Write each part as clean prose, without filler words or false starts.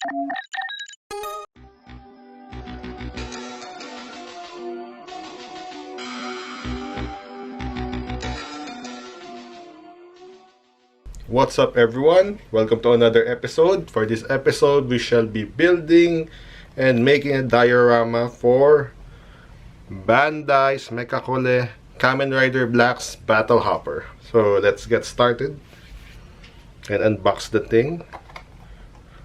What's up, everyone? Welcome to another episode. For this episode, we shall be building and making a diorama for Bandai's Mechacolle Kamen Rider Black's Battle Hopper. So let's get started and unbox the thing.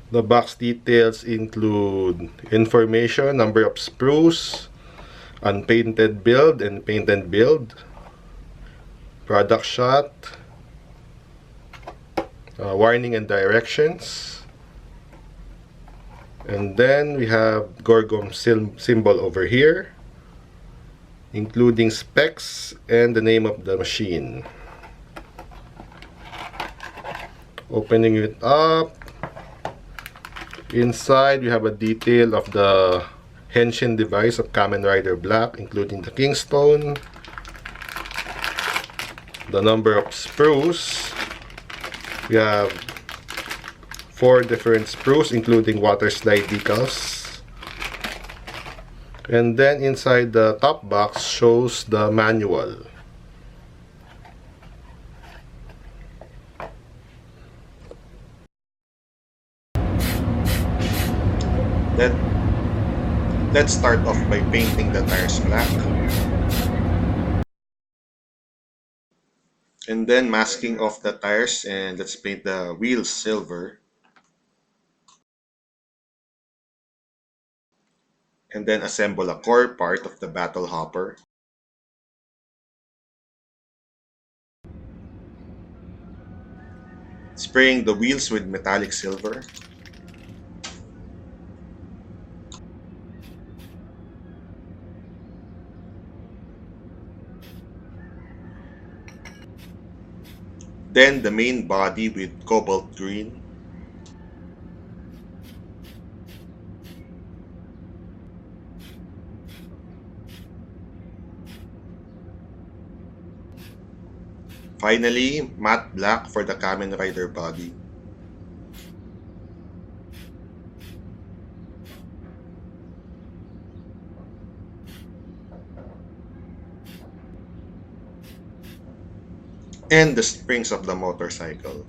The box details include information, number of sprues, unpainted build and painted build, product shot, warning and directions, and then we have Gorgom symbol over here, including specs and the name of the machine. Opening it up, inside we have a detail of the henshin device of Kamen Rider Black, including the Kingstone, the number of sprues. We have 4 different sprues, including water slide decals. And then inside the top box shows the manual. Let's start off by painting the tires black, and then masking off the tires, and let's paint the wheels silver, and then assemble a core part of the battle hopper. Spraying the wheels with metallic silver. Then the main body with cobalt green. Finally, matte black for the Kamen Rider body. And the springs of the motorcycle.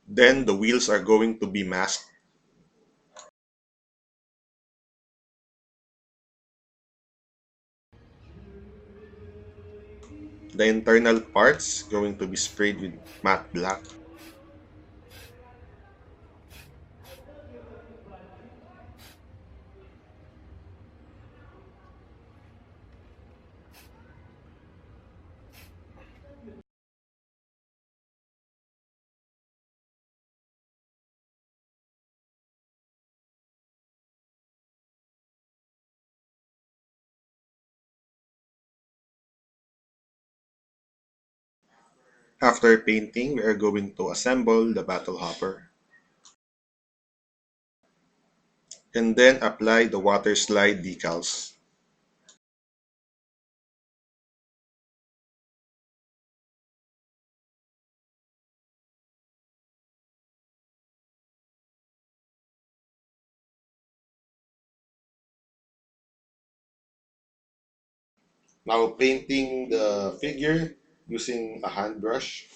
Then the wheels are going to be masked. The internal parts going to be sprayed with matte black. After painting, we are going to assemble the battle hopper, and then apply the water slide decals. Now painting the figure using a hand brush.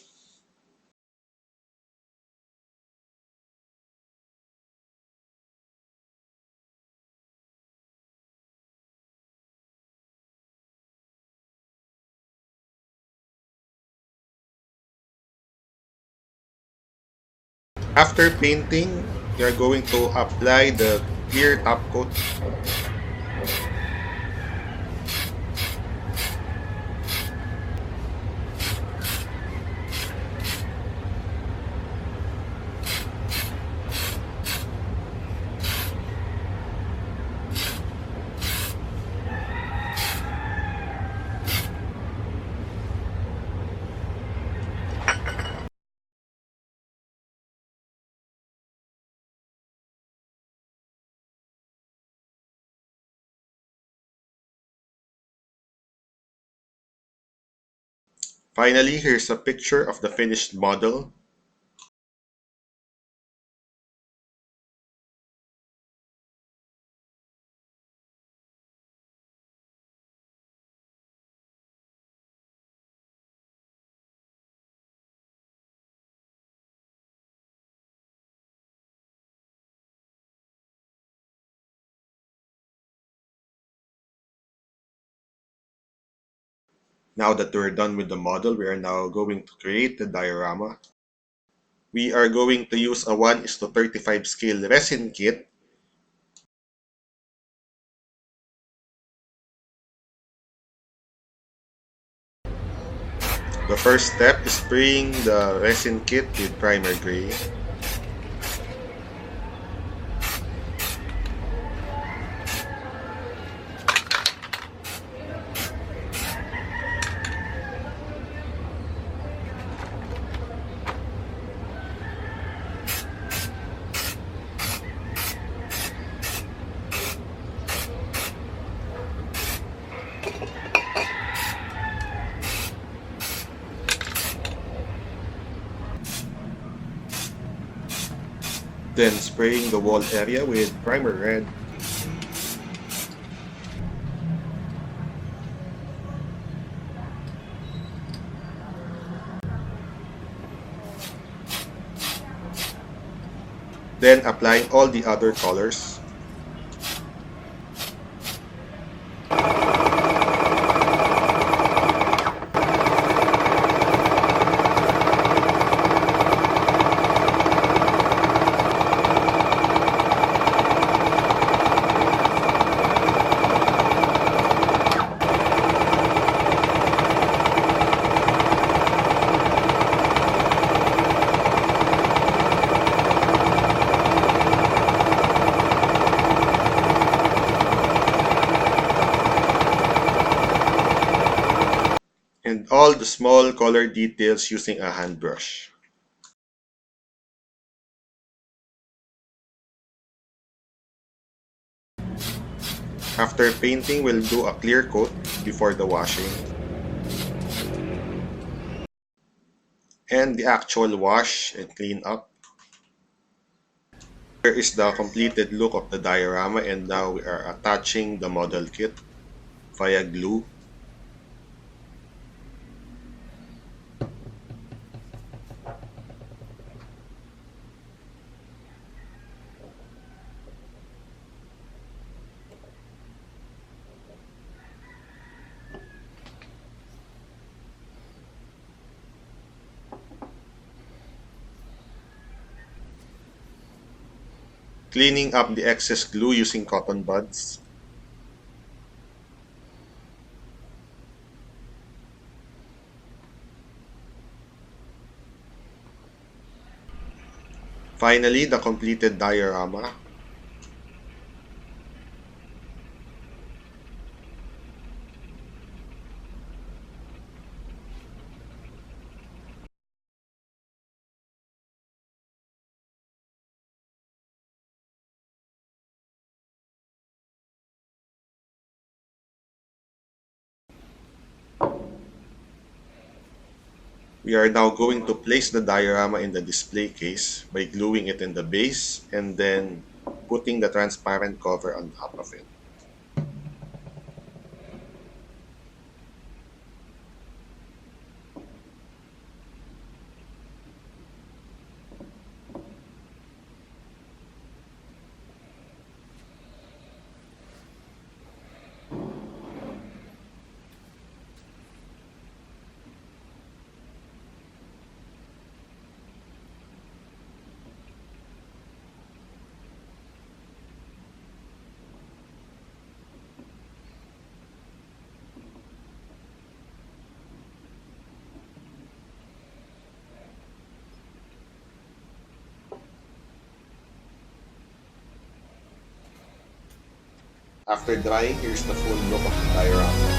After painting, we are going to apply the clear top coat. Finally, here's a picture of the finished model. Now that we're done with the model, we are now going to create the diorama. We are going to use a 1:35 scale resin kit. The first step is spraying the resin kit with primer gray. Then spraying the wall area with primer red. Then applying all the other colors. And all the small color details using a hand brush. After painting, we'll do a clear coat before the washing. And the actual wash and clean up. Here is the completed look of the diorama, and now we are attaching the model kit via glue. Cleaning up the excess glue using cotton buds. Finally, the completed diorama. We are now going to place the diorama in the display case by gluing it in the base and then putting the transparent cover on top of it. After drying, here's the full look of the diorama.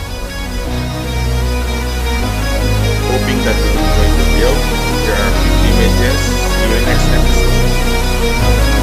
Hoping that you enjoyed the build. Here are a few images. See you next episode.